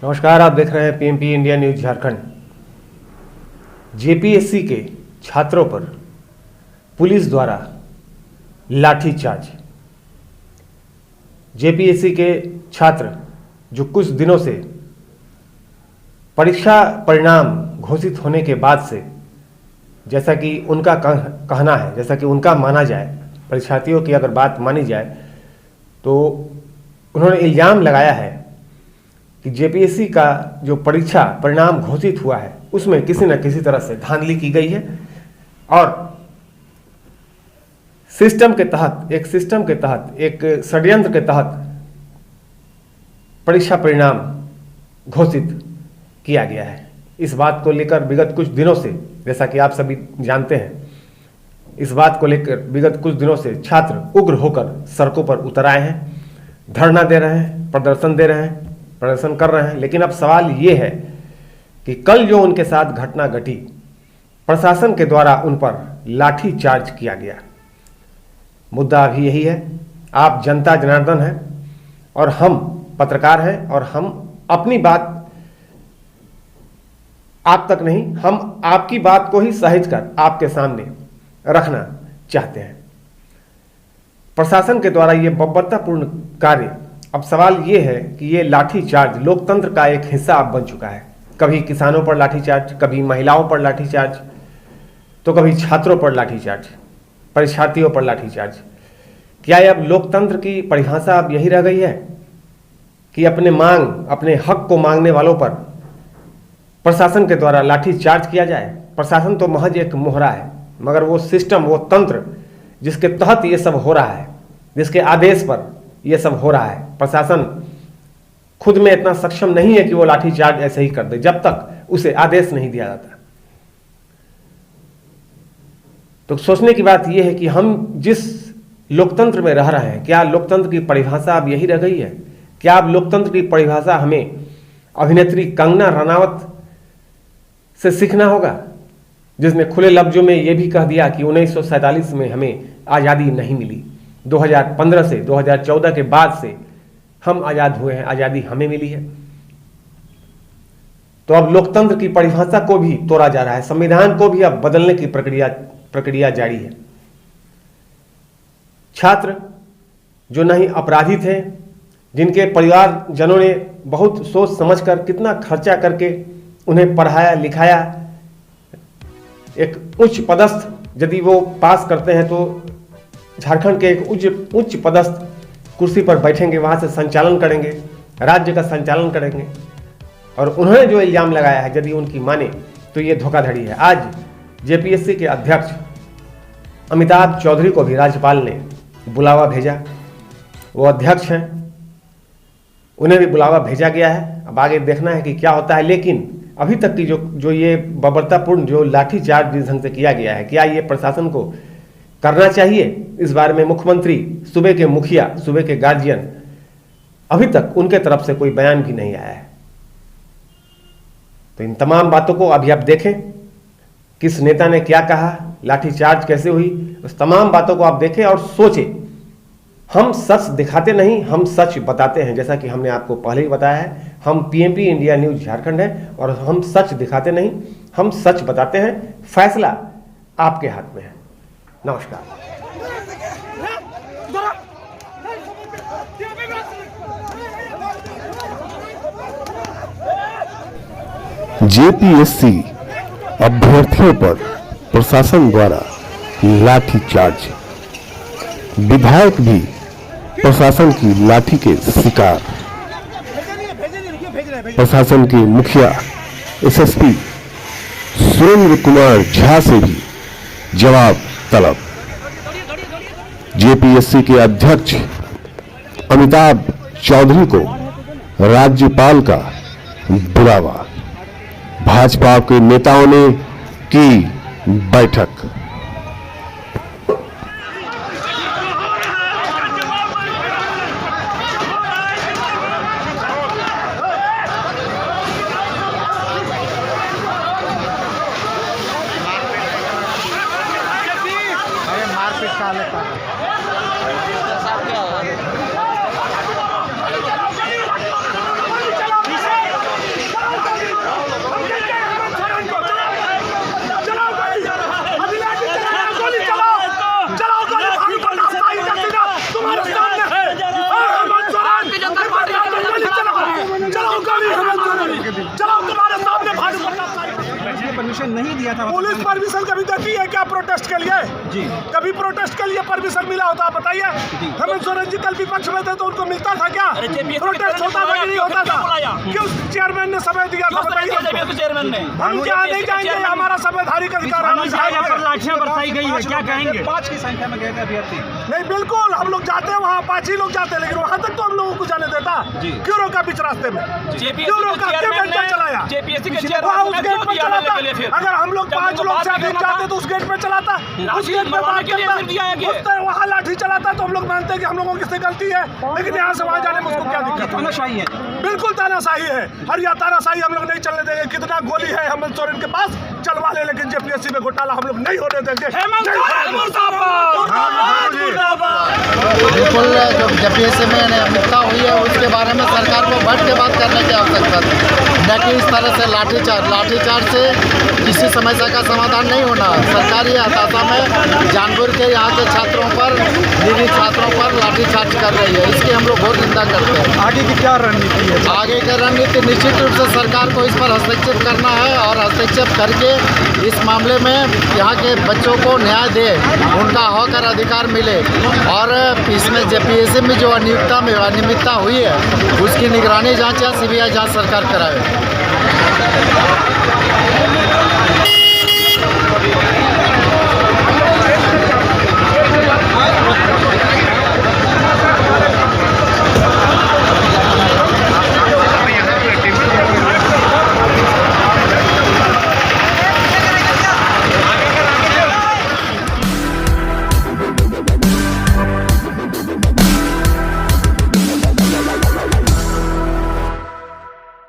नमस्कार, आप देख रहे हैं PMP India news Jharkhand. JPSC के छात्रों पर पुलिस द्वारा लाठीचार्ज। जेपीएससी के छात्र जो कुछ दिनों से परीक्षा परिणाम घोषित होने के बाद से, जैसा कि उनका कहना है, जैसा कि उनका माना जाए, परीक्षार्थियों की अगर बात मानी जाए तो उन्होंने इल्ज़ाम लगाया है कि जेपीएससी का जो परीक्षा परिणाम घोषित हुआ है उसमें किसी न किसी तरह से धांधली की गई है और सिस्टम के तहत एक षड्यंत्र के तहत परीक्षा परिणाम घोषित किया गया है। इस बात को लेकर विगत कुछ दिनों से, जैसा कि आप सभी जानते हैं, इस बात को लेकर विगत कुछ दिनों से छात्र उग्र होकर सड़कों पर उतर आए हैं, धरना दे रहे हैं, प्रदर्शन कर रहे हैं। लेकिन अब सवाल ये है कि कल जो उनके साथ घटना घटी, प्रशासन के द्वारा उन पर लाठी चार्ज किया गया। मुद्दा अभी यही है। आप जनता जनार्दन हैं और हम पत्रकार हैं और हम अपनी बात आप तक नहीं, हम आपकी बात को ही सहेज कर आपके सामने रखना चाहते हैं। प्रशासन के द्वारा ये बर्बरतापूर्ण कार्य, अब सवाल ये है कि ये लाठीचार्ज लोकतंत्र का एक हिस्सा अब बन चुका है। कभी किसानों पर लाठीचार्ज, कभी महिलाओं पर लाठीचार्ज, तो कभी छात्रों पर लाठीचार्ज, परीक्षार्थियों पर लाठीचार्ज। क्या ये अब लोकतंत्र की परिभाषा अब यही रह गई है कि अपने हक को मांगने वालों पर प्रशासन के द्वारा लाठीचार्ज किया जाए? प्रशासन तो महज एक मोहरा है, मगर वो सिस्टम, वो तंत्र जिसके तहत ये सब हो रहा है, जिसके आदेश पर ये सब हो रहा है, प्रशासन खुद में इतना सक्षम नहीं है कि वो लाठीचार्ज ऐसे ही कर दे जब तक उसे आदेश नहीं दिया जाता। तो सोचने की बात यह है कि हम जिस लोकतंत्र में रह रहे हैं, क्या लोकतंत्र की परिभाषा अब यही रह गई है? क्या अब लोकतंत्र की परिभाषा हमें अभिनेत्री कंगना रनावत से सीखना होगा, जिसने खुले लफ्जों में यह भी कह दिया कि 1947 में हमें आज़ादी नहीं मिली, 2015 से 2014 के बाद से हम आज़ाद हुए हैं, आज़ादी हमें मिली है। तो अब लोकतंत्र की परिभाषा को भी तोड़ा जा रहा है, संविधान को भी अब बदलने की प्रक्रिया जारी है। छात्र जो नहीं अपराधी थे, जिनके परिवारजनों ने बहुत सोच समझकर कितना खर्चा करके उन्हें पढ़ाया लिखाया, एक उच्च पदस्थ यदि वो पास करते हैं तो झारखंड के एक उच्च पदस्थ कुर्सी पर बैठेंगे, वहाँ से संचालन करेंगे, राज्य का संचालन करेंगे। और उन्होंने जो इल्ज़ाम लगाया है, यदि उनकी माने तो ये धोखाधड़ी है। आज जेपीएससी के अध्यक्ष अमिताभ चौधरी को भी राज्यपाल ने बुलावा भेजा। वो अध्यक्ष हैं, उन्हें भी बुलावा भेजा गया है। अब आगे देखना है कि क्या होता है। लेकिन अभी तक की जो ये बर्बरतापूर्ण जो लाठीचार्ज जिस ढंग से किया गया है, क्या ये प्रशासन को करना चाहिए? इस बारे में मुख्यमंत्री, सूबे के मुखिया, सूबे के गार्जियन, अभी तक उनके तरफ से कोई बयान भी नहीं आया है। तो इन तमाम बातों को अभी आप देखें, किस नेता ने क्या कहा, लाठीचार्ज कैसे हुई, उस तमाम बातों को आप देखें और सोचें। हम सच दिखाते नहीं, हम सच बताते हैं। जैसा कि हमने आपको पहले ही बताया है, हम पीएमपी इंडिया न्यूज झारखंड है और हम सच दिखाते नहीं, हम सच बताते हैं। फैसला आपके हाथ में है। नमस्कार। जेपीएससी अभ्यर्थियों पर प्रशासन द्वारा लाठीचार्ज, विधायक भी प्रशासन की लाठी के शिकार। प्रशासन के मुखिया एसएसपी सुरेंद्र कुमार झा से भी जवाब तलब। जेपीएससी के अध्यक्ष अमिताभ चौधरी को राज्यपाल का बुलावा। भाजपा के नेताओं ने की बैठक। परमिशन नहीं दिया था। पुलिस परमिशन कभी देती है क्या प्रोटेस्ट के लिए? जी कभी प्रोटेस्ट के लिए परमिशन मिला होता है बताइए? हेमंत सोरेन जी कल विपक्ष में थे तो उनको मिलता था क्या? प्रोटेस्ट होता था कि नहीं होता था? क्यों चेयरमैन ने समय दिया था बताइए? हम क्या नहीं जाएंगे, हमारा संवैधानिक अधिकार है। लाठियां बरसाई गई है, क्या कहेंगे? 5 की संख्या में गए थे अभ्यर्थी। नहीं बिल्कुल, हम लोग जाते हैं वहाँ, 5 ही लोग जाते हैं, लेकिन वहाँ तक तो हम लोगों को जाने देता। क्यों रोका बीच रास्ते में? क्यों रोका? क्यों गेट पर चलाया? वहाँ उस गेट पर चलाता। अगर हम लोग 5 लोग जाते तो उस गेट पर चलाता, उस गेट पर बात करता, वहाँ लाठी चलाता तो हम लोग मानते हैं कि हम लोगों की गलती है, लेकिन यहाँ से वहाँ जाने में उसको क्या दिक्कत? तानाशाही है, बिल्कुल तानाशाही है। और यह तानाशाही हम लोग नहीं चलने देंगे। कितना गोली है हेमंत सोरेन के पास, चलवा ले, लेकिन जेपीएससी में घोटाला हम लोग नहीं होने देंगे। बिल्कुल, जो जेपीएससी में अनियमितता हुई है उसके बारे में सरकार को बैठ के बात करने की आवश्यकता है, न कि इस तरह से लाठीचार्ज से किसी समस्या का समाधान नहीं होना। सरकारी हताशा में जानबूझ के यहाँ के छात्रों पर, निजी छात्रों पर लाठीचार्ज कर रही है, इसकी हम लोग घोर निंदा करते हैं। आगे की क्या रणनीति है? आगे की रणनीति निश्चित रूप से सरकार को इस पर हस्तक्षेप करना है और हस्तक्षेप करके इस मामले में यहाँ के बच्चों को न्याय दे, उनका हक और अधिकार मिले, और इसमें जेपीएससी में जो अनियमितता हुई है उसकी निगरानी जांच या सीबीआई जांच सरकार कराए।